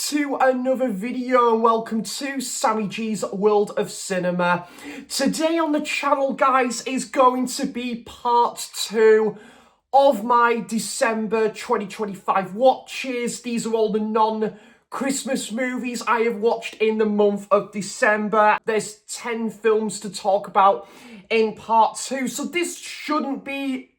to another video and welcome to Sammy G's World of Cinema. Today on the channel, guys, is going to be part 2 of my December 2025 watches. These are all the non-Christmas movies I have watched in the month of December. There's 10 films to talk about in part 2, so this shouldn't be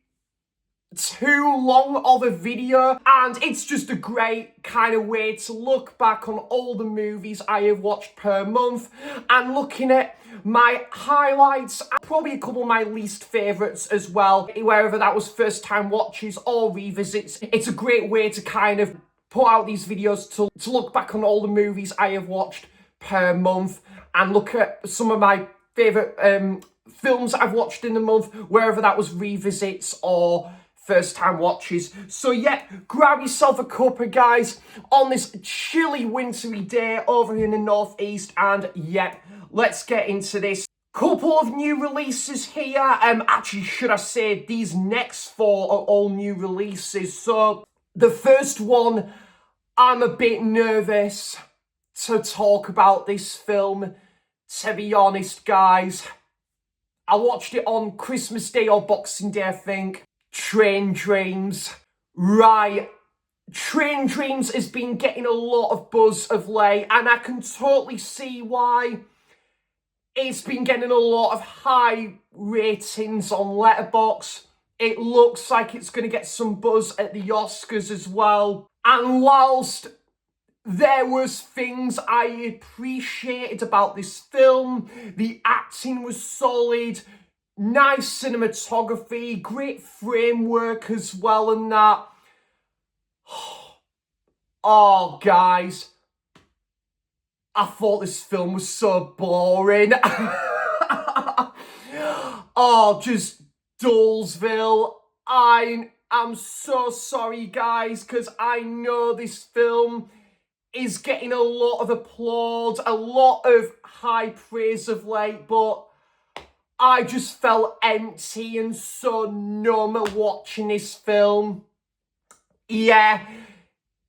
too long of a video, and it's just a great kind of way to look back on all the movies I have watched per month and looking at my highlights, probably a couple of my least favourites as well, wherever that was first time watches or revisits. It's a great way to kind of put out these videos to look back on all the movies I have watched per month and look at some of my favourite films I've watched in the month, wherever that was revisits or first time watches. So yeah, grab yourself a cuppa, guys, on this chilly wintry day over in the northeast, and yeah, let's get into this. Couple of new releases here. Actually, should I say these next 4 are all new releases. So the first one, I'm a bit nervous to talk about this film, to be honest, guys. I watched it on Christmas Day or Boxing Day, I think. Train Dreams. Right. Train Dreams has been getting a lot of buzz of late, and I can totally see why. It's been getting a lot of high ratings on Letterboxd. It looks like it's going to get some buzz at the Oscars as well. And whilst there was things I appreciated about this film, the acting was solid, nice cinematography, great framework as well, and that. Oh, guys, I thought this film was so boring. Oh, just Dullsville. I'm so sorry, guys, because I know this film is getting a lot of applause, a lot of high praise of late, but I just felt empty and so numb watching this film. Yeah,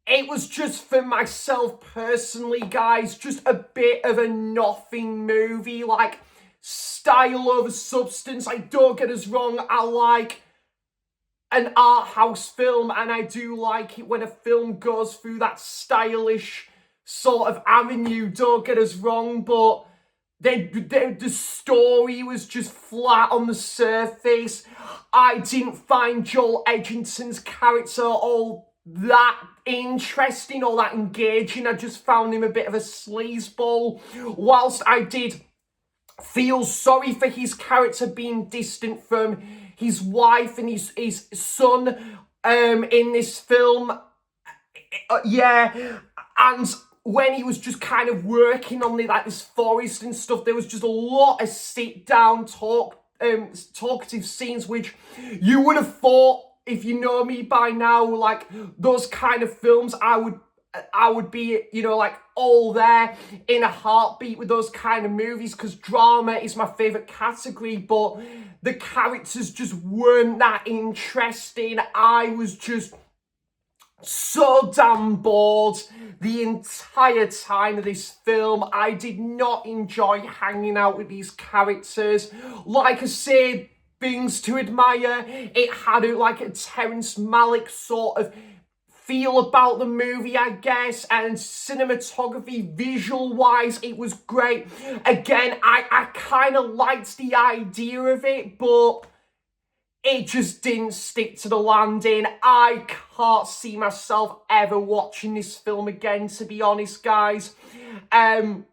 it was just for myself personally, guys, just a bit of a nothing movie, like style over substance. Don't get us wrong, I like an art house film, and I do like it when a film goes through that stylish sort of avenue, don't get us wrong, but the story was just flat on the surface. I didn't find Joel Edgerton's character all that interesting or that engaging. I just found him a bit of a sleazeball. Whilst I did feel sorry for his character being distant from his wife and his son in this film. Yeah, and when he was just kind of working on this forest and stuff, there was just a lot of sit-down talkative scenes, which you would have thought, if you know me by now, like those kind of films, I would be, you know, like all there in a heartbeat with those kind of movies, because drama is my favourite category, but the characters just weren't that interesting. I was just so damn bored the entire time of this film. I did not enjoy hanging out with these characters. Like I said, things to admire. It had a Terrence Malick sort of feel about the movie, I guess, and cinematography, visual-wise, it was great. Again, I kind of liked the idea of it, but it just didn't stick to the landing. I can't see myself ever watching this film again, to be honest, guys. And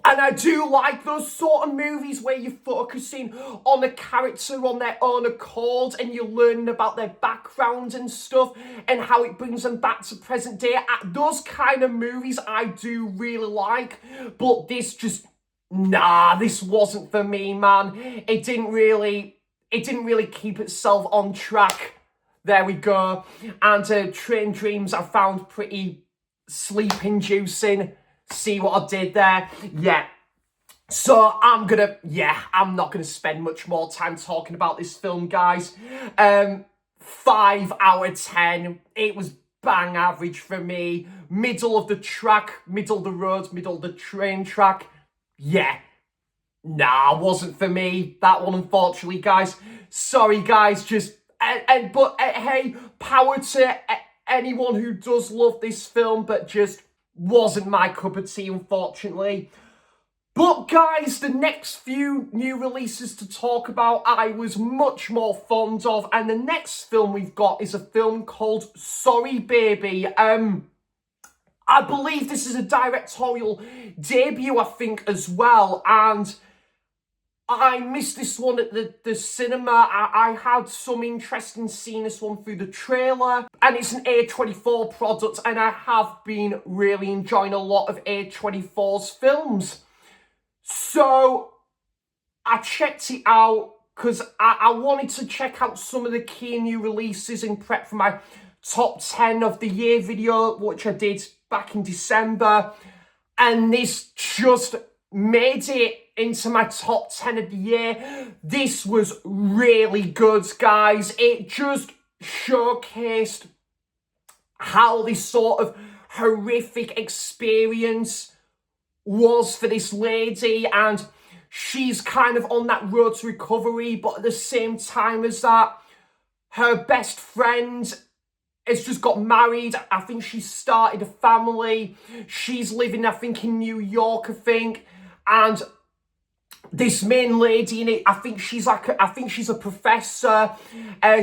I do like those sort of movies where you're focusing on a character on their own accord and you're learning about their background and stuff and how it brings them back to present day. Those kind of movies I do really like, but this just, nah, this wasn't for me, man. It didn't really keep itself on track. There we go. And Train Dreams I found pretty sleep-inducing. See what I did there? Yeah. So I'm not gonna spend much more time talking about this film, guys. 5 out of 10. It was bang average for me. middle of the track, middle of the road, middle of the train track. Yeah. Nah, wasn't for me. That one, unfortunately, guys. Sorry, guys. But hey, power to anyone who does love this film, but just wasn't my cup of tea, unfortunately. But guys, the next few new releases to talk about, I was much more fond of, and the next film we've got is a film called Sorry Baby. I believe this is a directorial debut, I think, as well, and I missed this one at the cinema. I had some interest in seeing this one through the trailer. And it's an A24 product, and I have been really enjoying a lot of A24's films. So I checked it out because I wanted to check out some of the key new releases in prep for my top 10 of the year video, which I did back in December. And this just made it into my top 10 of the year. This was really good, guys. It just showcased how this sort of horrific experience was for this lady, and she's kind of on that road to recovery, but at the same time as that, her best friend has just got married. I think she started a family. She's living, I think, in New York, and this main lady in it, I think she's a professor.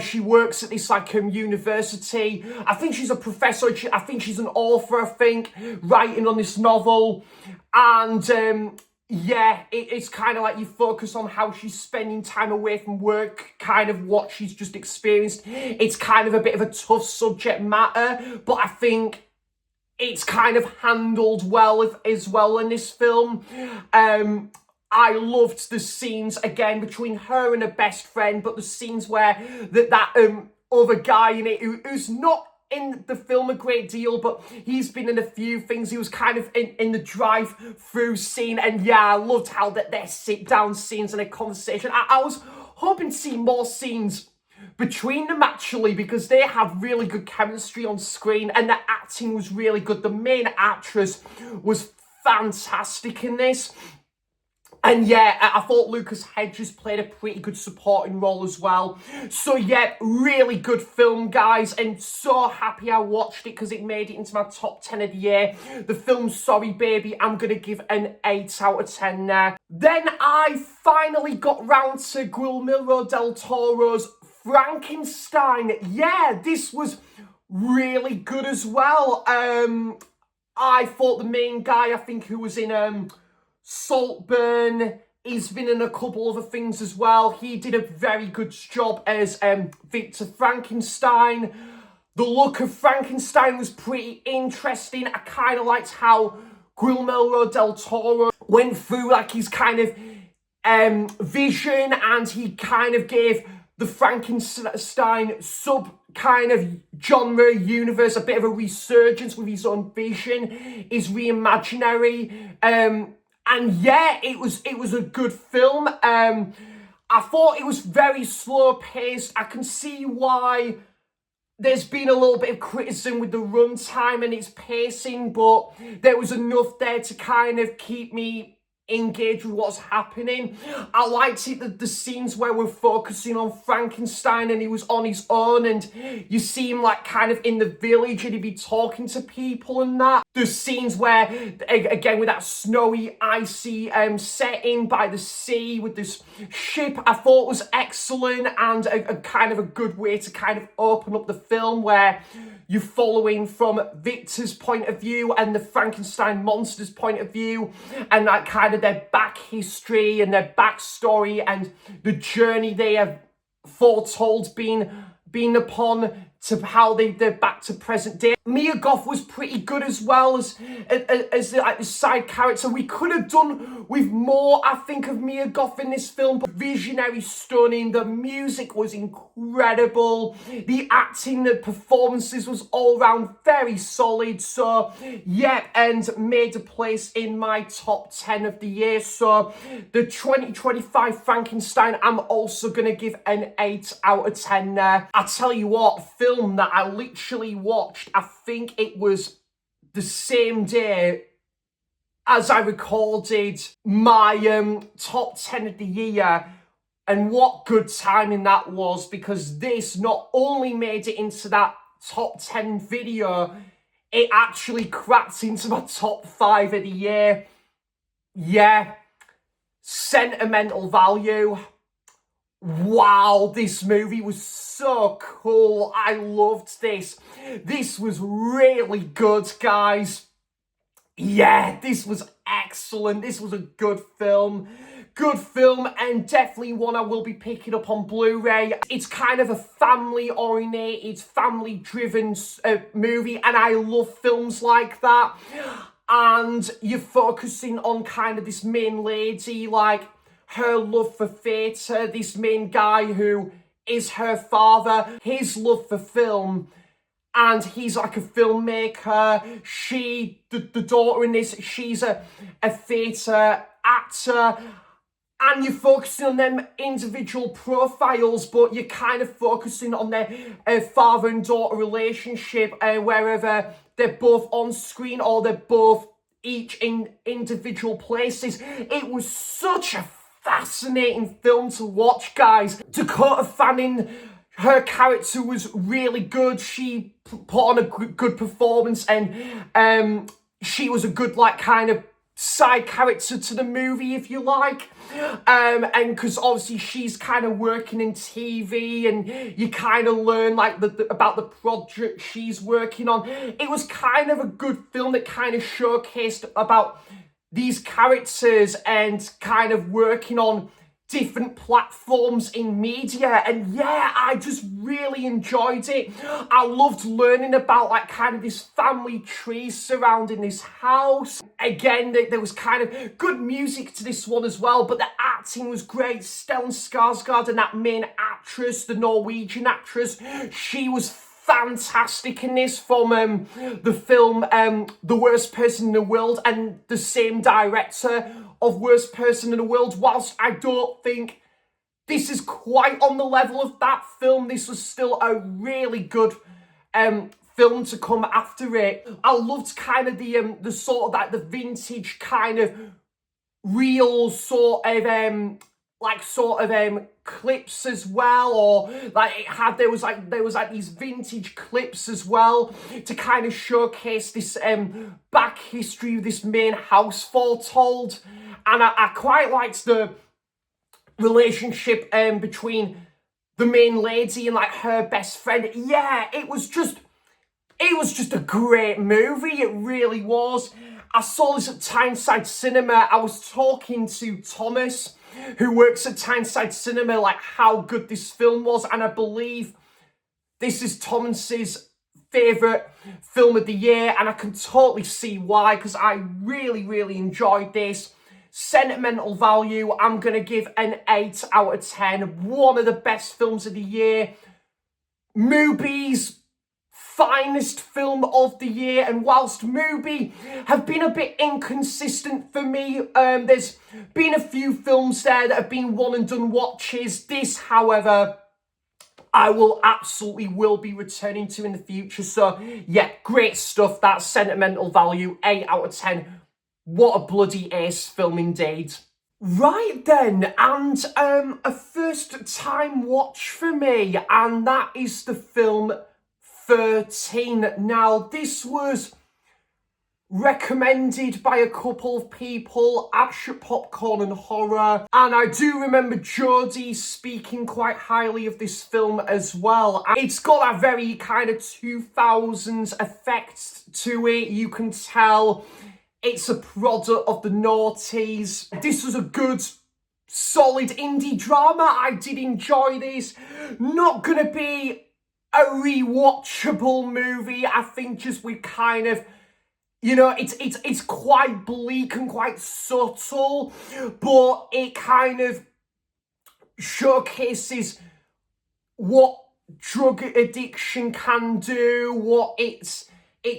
She works at this university. I think she's a professor. I think she's an author, writing on this novel. And yeah, it's kind of like you focus on how she's spending time away from work, kind of what she's just experienced. It's kind of a bit of a tough subject matter, but I think it's kind of handled well as well in this film. I loved the scenes, again, between her and her best friend, but the scenes where that other guy in it, who's not in the film a great deal, but he's been in a few things. He was kind of in the drive-through scene, and yeah, I loved how their sit-down scenes and their conversation. I was hoping to see more scenes between them, actually, because they have really good chemistry on screen, and the acting was really good. The main actress was fantastic in this. And yeah, I thought Lucas Hedges played a pretty good supporting role as well. So yeah, really good film, guys. And so happy I watched it because it made it into my top 10 of the year. The film Sorry Baby, I'm going to give an 8 out of 10 there. Then I finally got round to Guillermo del Toro's Frankenstein. Yeah, this was really good as well. I thought the main guy, I think, who was in Saltburn, he's been in a couple other things as well. He did a very good job as Victor Frankenstein. The look of Frankenstein was pretty interesting. I kind of liked how Guillermo del Toro went through his kind of vision, and he kind of gave the Frankenstein sub kind of genre universe a bit of a resurgence with his own vision, his reimaginary. And yeah, it was a good film. I thought it was very slow paced. I can see why there's been a little bit of criticism with the runtime and its pacing, but there was enough there to kind of keep me engaged with what's happening. I liked it, the scenes where we're focusing on Frankenstein and he was on his own, and you see him kind of in the village and he'd be talking to people and that. There's scenes where, again, with that snowy, icy setting by the sea with this ship, I thought was excellent, and a kind of a good way to kind of open up the film, where you're following from Victor's point of view and the Frankenstein monster's point of view, and kind of their back history and their backstory and the journey they have foretold been upon to how they're back to present day. Mia Goth was pretty good as well as the side character. We could have done with more, I think, of Mia Goth in this film. But visionary, stunning. The music was incredible. The acting, the performances was all around very solid. So yeah, and made a place in my top 10 of the year. So the 2025 Frankenstein, I'm also going to give an 8 out of 10 there. I tell you what, film that I literally watched, I think it was the same day as I recorded my top 10 of the year. And what good timing that was, because this not only made it into that top 10 video, it actually cracked into my top 5 of the year. Yeah, sentimental value. Wow, this movie was so cool. I loved this. This was really good, guys. Yeah, this was excellent. This was a good film. Good film, and definitely one I will be picking up on Blu-ray. It's kind of a family-oriented, family-driven movie, and I love films like that. And you're focusing on kind of this main lady, like her love for theatre, this main guy who is her father, his love for film. And he's like a filmmaker. The daughter in this, she's a theatre actor. And you're focusing on them individual profiles, but you're kind of focusing on their father and daughter relationship, wherever they're both on screen or they're both each in individual places. It was such a fascinating film to watch, guys. Dakota Fanning, her character was really good. She put on a good performance, and she was a good, like, kind of side character to the movie, if you like. And because obviously she's kind of working in TV, and you kind of learn like about the project she's working on. It was kind of a good film that kind of showcased about these characters and kind of working on different platforms in media. And yeah, I just really enjoyed it. I loved learning about like kind of this family tree surrounding this house. Again, there was kind of good music to this one as well, but the acting was great. Stellan Skarsgård and that main actress, the Norwegian actress, she was fantastic in this, from the film The Worst Person in the World, and the same director of Worst Person in the World. Whilst I don't think this is quite on the level of that film, this was still a really good film to come after it. I loved kind of the sort of like the vintage kind of real sort of clips as well, or like there was like these vintage clips as well to kind of showcase this back history of this main house foretold. And I quite liked the relationship between the main lady and like her best friend. Yeah, it was just a great movie. It really was. I saw this at Tyneside Cinema. I was talking to Thomas, who works at Tyneside Cinema, like how good this film was, and I believe this is Thomas's favourite film of the year, and I can totally see why, because I really, really enjoyed this. Sentimental value, I'm going to give an 8 out of 10. One of the best films of the year. Mubi's finest film of the year, and whilst Mubi have been a bit inconsistent for me, there's been a few films there that have been one and done watches. This, however, I will be returning to in the future. So yeah, great stuff. That's sentimental value, 8 out of 10. What a bloody ace film indeed. Right then, and a first time watch for me, and that is the film 13. Now, this was recommended by a couple of people, Ash at Popcorn and Horror, and I do remember Jodie speaking quite highly of this film as well. It's got a very kind of 2000s effect to it. You can tell it's a product of the noughties. This was a good, solid indie drama. I did enjoy this. Not gonna be a rewatchable movie. I think just with kind of, you know, it's quite bleak and quite subtle, but it kind of showcases what drug addiction can do, what it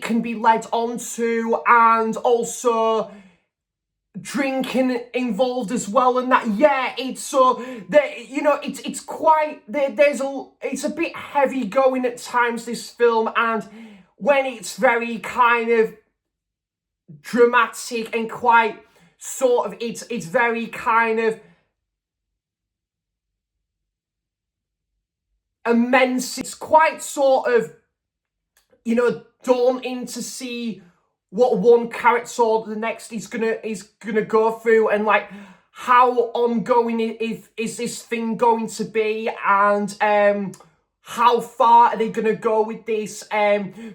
can be led onto, and also drinking involved as well. And that, yeah, it's so that, you know, it's quite it's a bit heavy going at times, this film, and when it's very kind of dramatic and quite sort of, it's very kind of immense. It's quite sort of, you know, daunting to see what one character or the next is gonna go through, and like how ongoing is this thing going to be, and how far are they gonna go with this,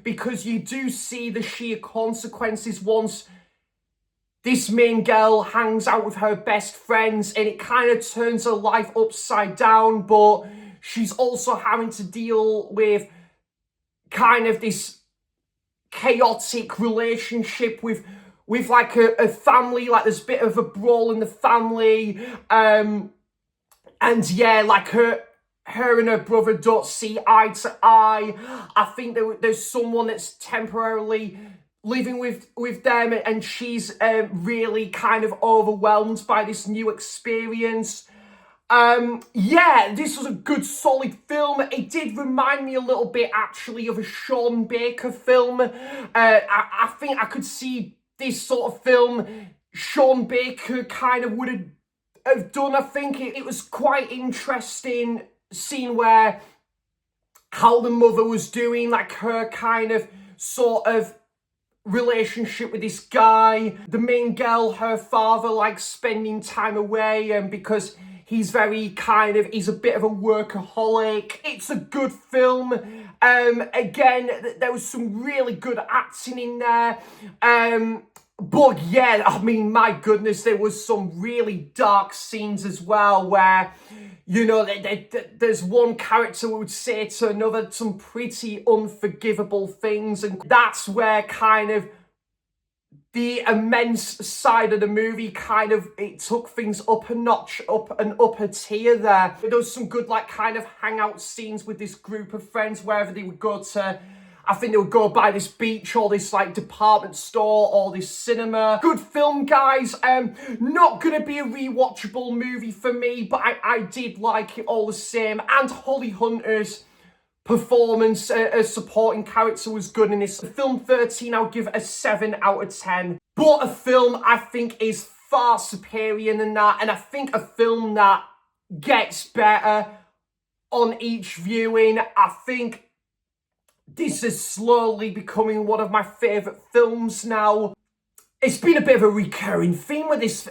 because you do see the sheer consequences once this main girl hangs out with her best friends, and it kind of turns her life upside down. But she's also having to deal with kind of this chaotic relationship with like a family. Like there's a bit of a brawl in the family, and yeah, like her and her brother don't see eye to eye. I think there's someone that's temporarily living with them, and she's really kind of overwhelmed by this new experience. Yeah, this was a good, solid film. It did remind me a little bit, actually, of a Sean Baker film. I think I could see this sort of film Sean Baker kind of would have done. I think it was quite interesting seeing how the mother was doing, like her kind of sort of relationship with this guy. The main girl, her father likes spending time away, and because he's he's a bit of a workaholic. It's a good film. Again, there was some really good acting in there. But yeah, I mean, my goodness, there was some really dark scenes as well where, you know, there's one character who would say to another some pretty unforgivable things, and that's where kind of the immense side of the movie kind of, it took things up a notch, up a tier there. There was some good, like, kind of hangout scenes with this group of friends wherever they would go to. I think they would go by this beach or this like department store or this cinema. Good film, guys. Not gonna be a rewatchable movie for me, but I did like it all the same. And Holly Hunter's performance as supporting character was good in this. Film 13, I'll give it a 7 out of 10. But a film I think is far superior than that, and I think a film that gets better on each viewing. I think this is slowly becoming one of my favourite films now. It's been a bit of a recurring theme with this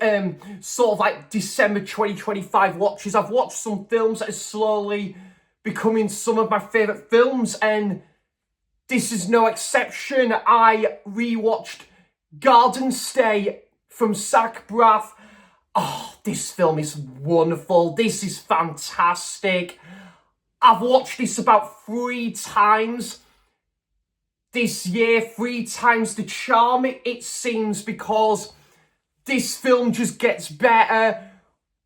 sort of like December 2025 watches. I've watched some films that are slowly becoming some of my favourite films, and this is no exception. I rewatched Garden State from Zach Braff. Oh, this film is wonderful. This is fantastic. I've watched this about 3 times this year, 3 times the charm, it seems, because this film just gets better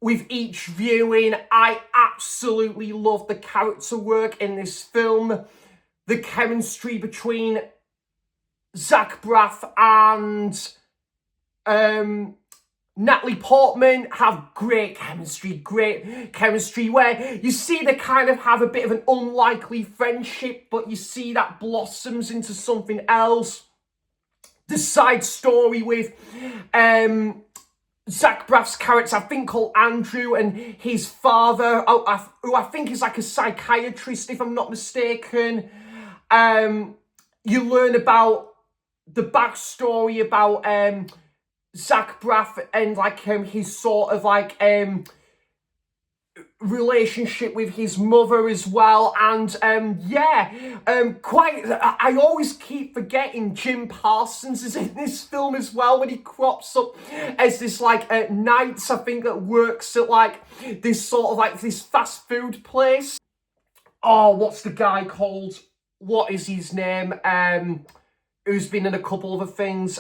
with each viewing. I absolutely love the character work in this film. The chemistry between Zach Braff and Natalie Portman have great chemistry, where you see they kind of have a bit of an unlikely friendship, but you see that blossoms into something else. The side story with Zach Braff's character, I think called Andrew, and his father, who I think is like a psychiatrist, if I'm not mistaken. You learn about the backstory about Zach Braff and like his sort of like relationship with his mother as well, and I always keep forgetting Jim Parsons is in this film as well, when he crops up as this like Knights, I think, that works at like this sort of like this fast food place. Oh, what's the guy called? What is his name? Who's been in a couple other things?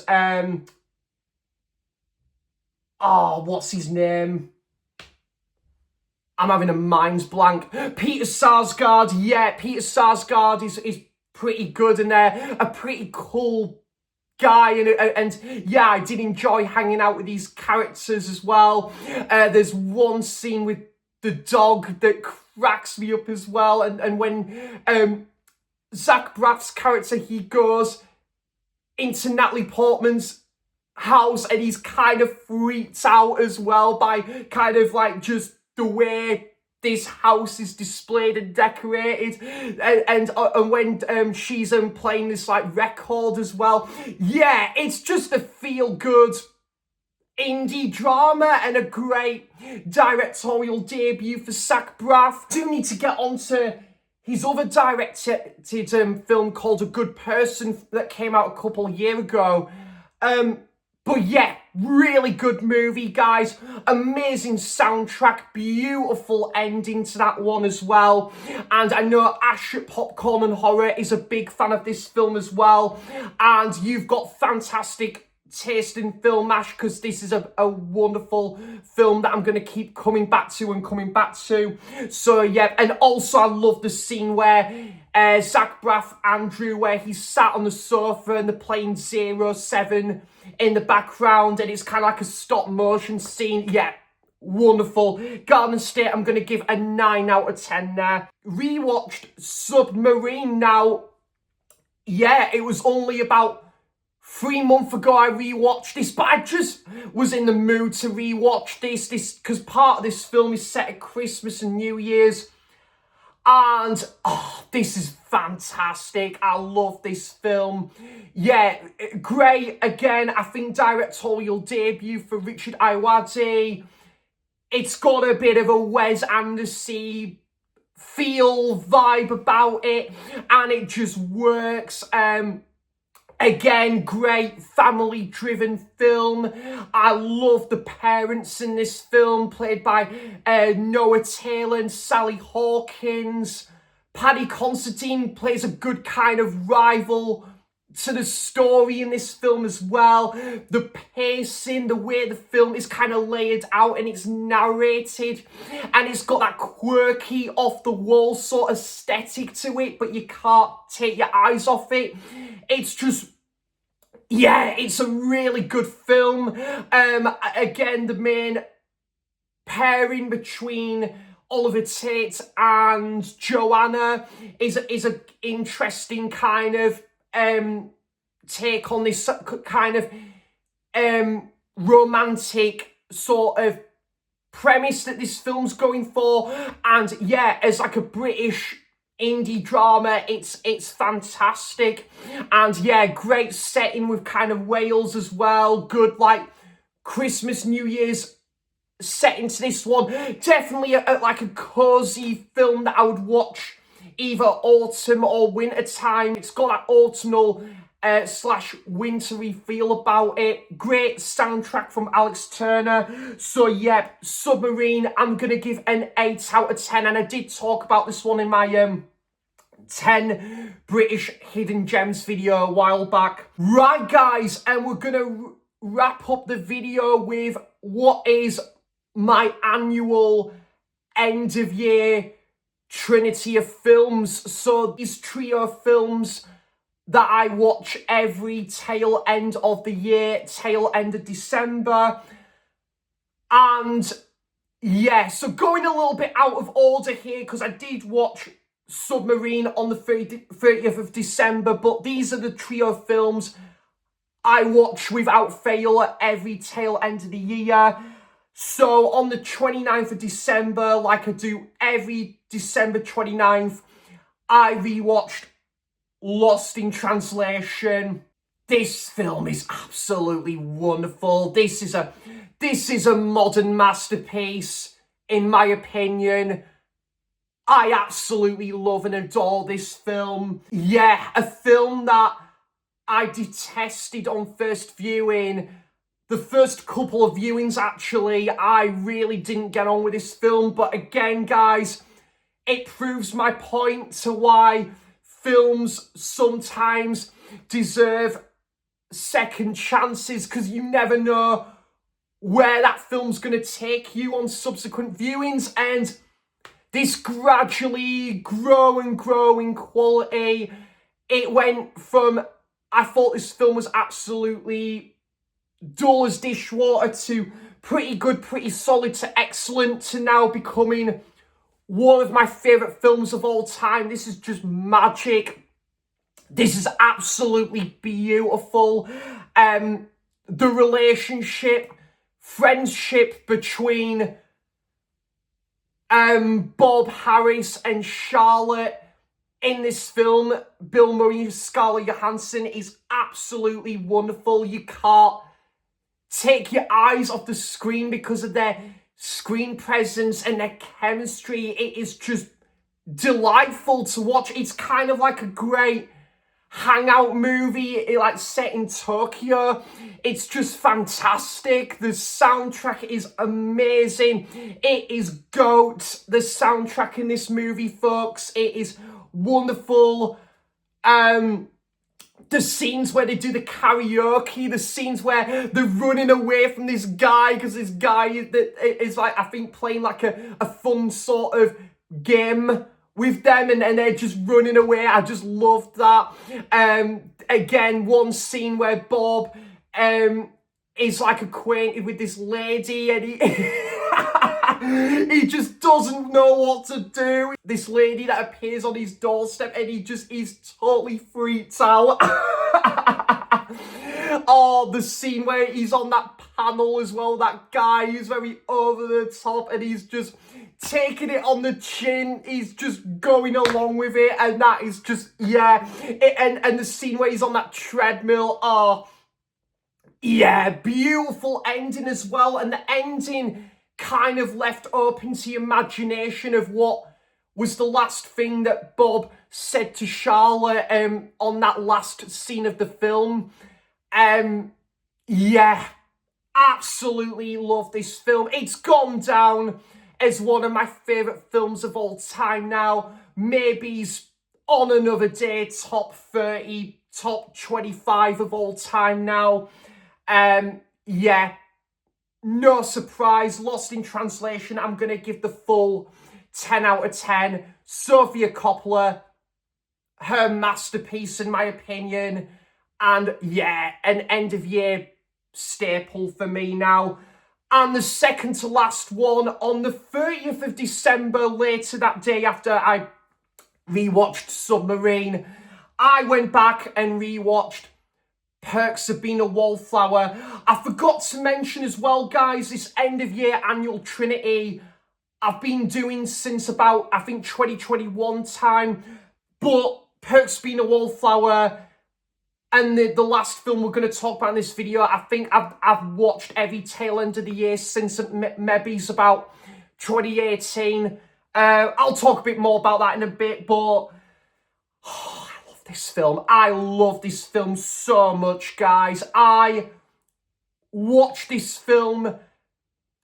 Oh, what's his name? I'm having a mind's blank. Peter Sarsgaard. Yeah, Peter Sarsgaard is pretty good, and they're a pretty cool guy. And yeah, I did enjoy hanging out with these characters as well. There's one scene with the dog that cracks me up as well. And when Zach Braff's character, he goes into Natalie Portman's house, and he's kind of freaked out as well by kind of like just the way this house is displayed and decorated, and when she's playing this like record as well. Yeah, it's just a feel-good indie drama and a great directorial debut for Zach Braff. Do need to get on to his other directed film called A Good Person that came out a couple of years ago. But yeah, really good movie, guys. Amazing soundtrack, beautiful ending to that one as well. And I know Ash at Popcorn and Horror is a big fan of this film as well. And you've got fantastic taste in film, Ash, because this is a wonderful film that I'm going to keep coming back to. So yeah, and also I love the scene where Zach Braff, Andrew, where he's sat on the sofa and they're playing 07 in the background, and it's kind of like a stop motion scene. Yeah, wonderful. Garden State, I'm going to give a 9 out of 10 there. Rewatched Submarine now. Yeah, it was only about 3 months ago I rewatched this, but I just was in the mood to rewatch this because part of this film is set at Christmas and New Year's. And, this is fantastic. I love this film. Yeah, great. Again, I think directorial debut for Richard Ayoade. It's got a bit of a Wes Anderson feel vibe about it, and it just works. Again, great family-driven film. I love the parents in this film, played by Noah Taylor and Sally Hawkins. Paddy Considine plays a good kind of rival to the story in this film as well. The pacing, the way the film is kind of laid out and it's narrated, and it's got that quirky, off-the-wall sort of aesthetic to it, but you can't take your eyes off it. It's just, yeah, it's a really good film. Again, the main pairing between Oliver Tate and Joanna is a interesting kind of take on this kind of romantic sort of premise that this film's going for. And yeah, as like a British indie drama, it's fantastic. And yeah, great setting with kind of Wales as well. Good like Christmas, New Year's set into this one. Definitely like a cozy film that I would watch either autumn or winter time. It's got that autumnal slash wintry feel about it. Great soundtrack from Alex Turner. So yeah, Submarine, I'm gonna give an 8 out of 10, and I did talk about this one in my 10 British hidden gems video a while back. Right guys, and we're gonna wrap up the video with what is my annual end of year trinity of films. So these trio of films that I watch every tail end of the year, tail end of December. And yeah, so going a little bit out of order here, because I did watch Submarine on the 30th of December, but these are the trio of films I watch without fail at every tail end of the year. So on the 29th of December, like I do every December 29th, I rewatched Lost in Translation. This film is absolutely wonderful. This is a modern masterpiece, in my opinion. I absolutely love and adore this film. Yeah, a film that I detested on first viewing. The first couple of viewings, actually, I really didn't get on with this film. But again, guys, it proves my point to why films sometimes deserve second chances, because you never know where that film's going to take you on subsequent viewings. And this gradually growing quality. It went from, I thought this film was absolutely dull as dishwater, to pretty good, pretty solid, to excellent, to now becoming one of my favourite films of all time. This is just magic. This is absolutely beautiful. the relationship, friendship between Bob Harris and Charlotte in this film, Bill Murray, Scarlett Johansson, is absolutely wonderful. You can't take your eyes off the screen because of their screen presence and their chemistry. It is just delightful to watch. It's kind of like a great hangout movie, like set in Tokyo. It's just fantastic. The soundtrack is amazing. It is GOAT, the soundtrack in this movie, folks. It is wonderful. The scenes where they do the karaoke, the scenes where they're running away from this guy because this guy is like, I think, playing like a fun sort of game with them, and they're just running away. I just loved that. Again, one scene where Bob is like acquainted with this lady, and he just doesn't know what to do. This lady that appears on his doorstep, and he's totally freaked out. Oh, the scene where he's on that panel as well, that guy is very over the top, and he's just taking it on the chin. He's just going along with it, and that is just, yeah. And the scene where he's on that treadmill, oh, yeah, beautiful ending as well. And the ending kind of left open to your imagination of what was the last thing that Bob said to Charlotte on that last scene of the film. Yeah, absolutely love this film. It's gone down as one of my favourite films of all time now. Maybe on another day, top 30, top 25 of all time now. Yeah, no surprise. Lost in Translation, I'm going to give the full 10 out of 10. Sofia Coppola, her masterpiece in my opinion. And yeah, an end of year staple for me now. And the second to last one, on the 30th of December, later that day after I rewatched Submarine, I went back and rewatched Perks of Being a Wallflower. I forgot to mention as well, guys, this end of year annual Trinity I've been doing since about, I think, 2021 time. But Perks of Being a Wallflower and the last film we're going to talk about in this video, I think I've watched every tail end of the year since maybe about 2018. I'll talk a bit more about that in a bit, but oh, I love this film. I love this film so much, guys. I watched this film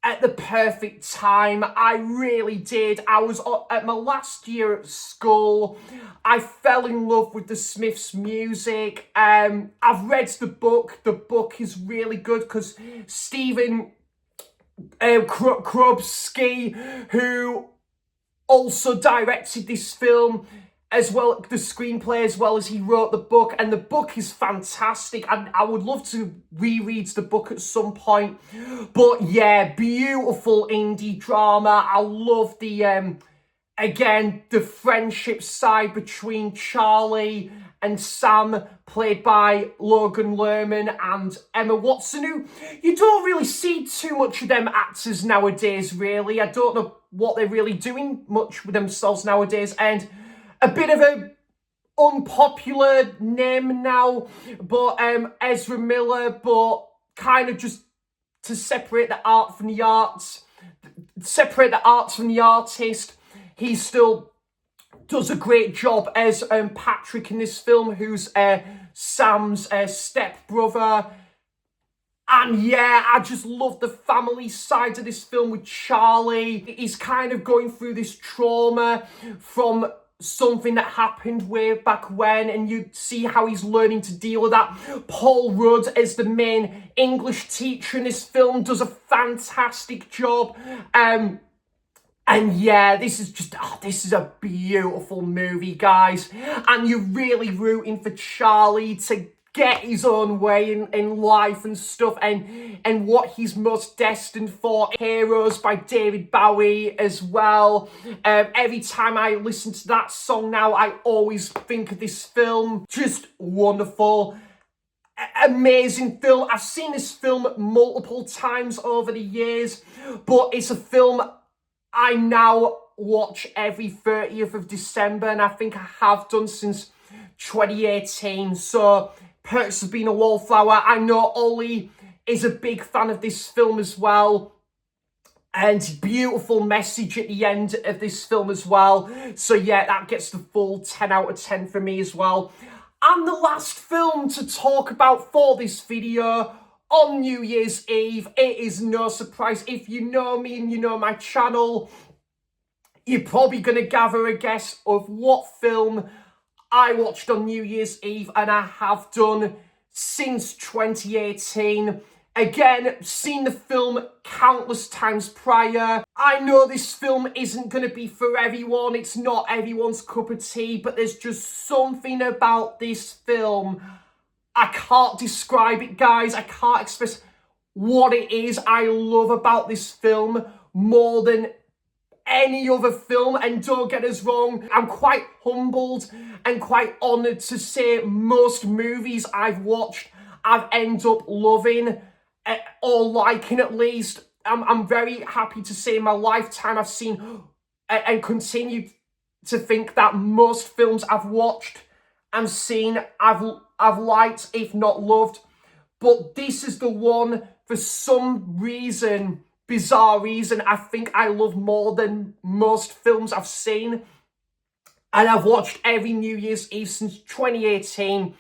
at the perfect time. I really did. I was at my last year at school. I fell in love with the Smiths' music. I've read the book. The book is really good because Stephen Krupski, who also directed this film, as well, the screenplay, as well as he wrote the book, and the book is fantastic. I would love to reread the book at some point, but yeah, beautiful indie drama. I love the again, the friendship side between Charlie and Sam, played by Logan Lerman and Emma Watson, who you don't really see too much of them actors nowadays, really. I don't know what they're really doing much with themselves nowadays, and a bit of a unpopular name now, but Ezra Miller, but kind of just to separate the art from the arts, separate the arts from the artist. He still does a great job as Patrick in this film, who's Sam's stepbrother. And yeah, I just love the family side of this film with Charlie. He's kind of going through this trauma from something that happened way back when, and you see how he's learning to deal with that. Paul Rudd, as the main English teacher in this film, does a fantastic job. And yeah, this is just, this is a beautiful movie, guys. And you're really rooting for Charlie to get his own way in life and stuff, and what he's most destined for. Heroes by David Bowie as well. Every time I listen to that song now, I always think of this film. Just wonderful. amazing film. I've seen this film multiple times over the years, but it's a film I now watch every 30th of December, and I think I have done since 2018. So, Perks of Being a Wallflower. I know Ollie is a big fan of this film as well. And beautiful message at the end of this film as well. So yeah, that gets the full 10 out of 10 for me as well. And the last film to talk about for this video on New Year's Eve. It is no surprise. If you know me and you know my channel, you're probably going to gather a guess of what film I watched on New Year's Eve, and I have done since 2018. Again, seen the film countless times prior. I know this film isn't going to be for everyone. It's not everyone's cup of tea, but there's just something about this film. I can't describe it, guys. I can't express what it is I love about this film more than any other film. And don't get us wrong, I'm quite humbled and quite honoured to say most movies I've watched I've ended up loving or liking at least. I'm very happy to say in my lifetime I've seen and continue to think that most films I've watched and seen I've liked, if not loved. But this is the one, for some reason, bizarre reason, I think I love more than most films I've seen. And I've watched every New Year's Eve since 2018.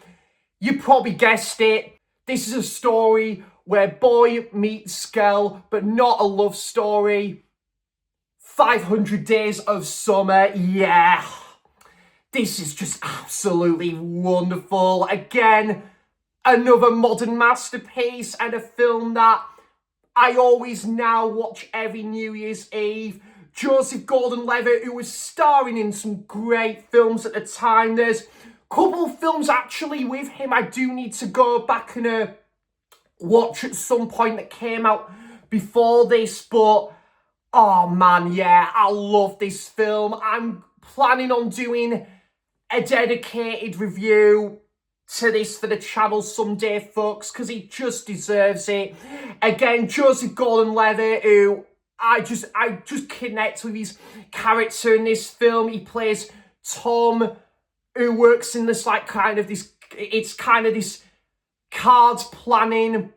You probably guessed it. This is a story where boy meets girl, but not a love story. 500 Days of Summer, yeah. This is just absolutely wonderful. Again, another modern masterpiece and a film that I always now watch every New Year's Eve. Joseph Gordon-Levitt, who was starring in some great films at the time. There's a couple of films actually with him I do need to go back and watch at some point that came out before this, but oh man, yeah, I love this film. I'm planning on doing a dedicated review to this for the channel someday, folks, because he just deserves it. Again, Joseph Gordon-Levitt, who I just connect with his character in this film. He plays Tom, who works in this this cards planning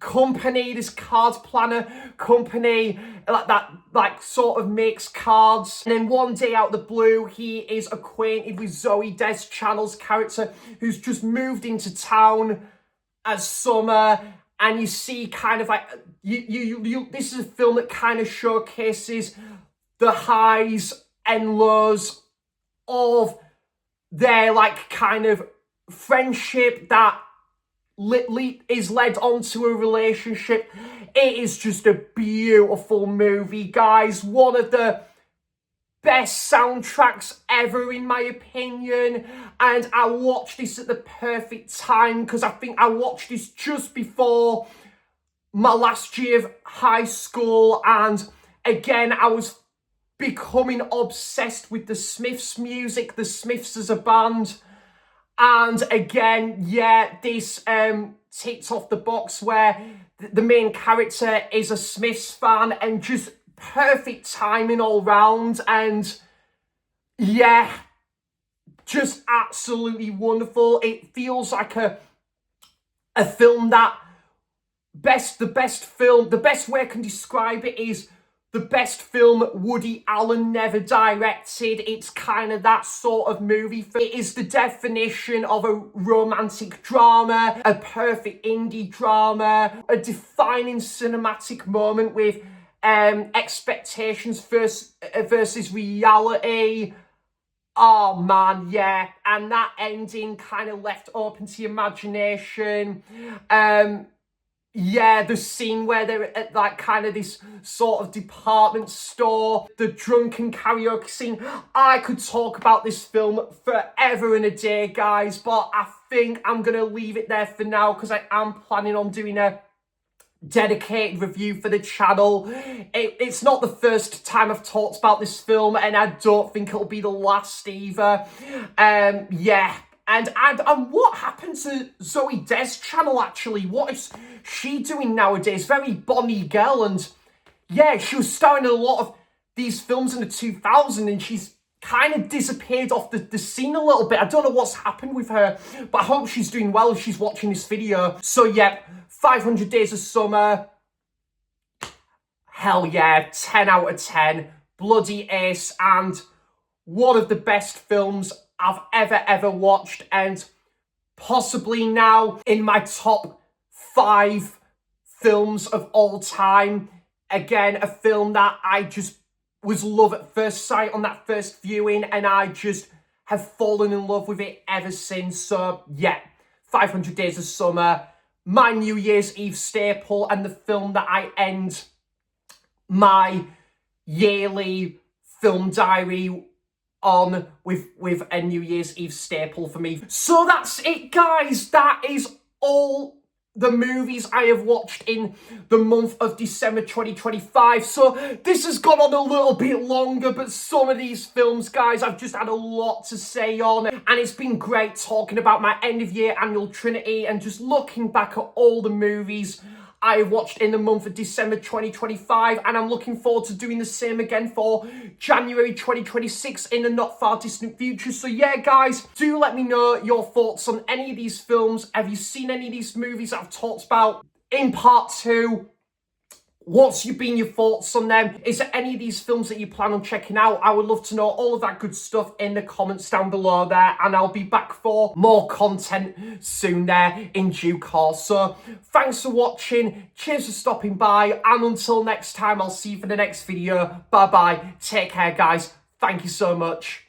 company, this cards planner company that sort of makes cards. And then one day out of the blue, he is acquainted with Zoe Deschanel's character, who's just moved into town as Summer. And you see kind of like this is a film that kind of showcases the highs and lows of their kind of friendship that is led onto a relationship. It is just a beautiful movie, guys. One of the best soundtracks ever, in my opinion. And I watched this at the perfect time, because I think I watched this just before my last year of high school. And again, I was becoming obsessed with the Smiths music, the Smiths as a band. And again, yeah, this ticks off the box where the main character is a Smiths fan, and just perfect timing all round. And yeah, just absolutely wonderful. It feels like a film that the best way I can describe it is the best film Woody Allen never directed. It's kind of that sort of movie. It is the definition of a romantic drama, a perfect indie drama, a defining cinematic moment with expectations versus reality. Oh man, yeah. And that ending kind of left open to imagination. Yeah, the scene where they're at this sort of department store, the drunken karaoke scene. I could talk about this film forever and a day, guys, but I think I'm going to leave it there for now, because I am planning on doing a dedicated review for the channel. It's not the first time I've talked about this film, and I don't think it'll be the last either. Yeah, And what happened to Zoe Des' channel, actually? What is she doing nowadays? Very bonny girl, and yeah, she was starring in a lot of these films in the 2000s, and she's kind of disappeared off the scene a little bit. I don't know what's happened with her, but I hope she's doing well if she's watching this video. So yeah, 500 Days of Summer. Hell yeah, 10 out of 10. Bloody ace, and one of the best films I've ever watched, and possibly now in my top 5 films of all time. Again, a film that I just was love at first sight on that first viewing, and I just have fallen in love with it ever since. So yeah, 500 Days of Summer, my New Year's Eve staple, and the film that I end my yearly film diary on with a New Year's Eve staple for me. So that's it, guys. That is all the movies I have watched in the month of December 2025. So this has gone on a little bit longer, but some of these films, guys, I've just had a lot to say on, and it's been great talking about my end of year annual trinity and just looking back at all the movies I watched in the month of December 2025, and I'm looking forward to doing the same again for January 2026 in the not far distant future. So yeah, guys, do let me know your thoughts on any of these films. Have you seen any of these movies I've talked about in part 2? What's been your thoughts on them? Is there any of these films that you plan on checking out? I would love to know all of that good stuff in the comments down below there, and I'll be back for more content soon there in due course. So thanks for watching, cheers for stopping by, and until next time, I'll see you for the next video. Bye bye, take care guys, thank you so much.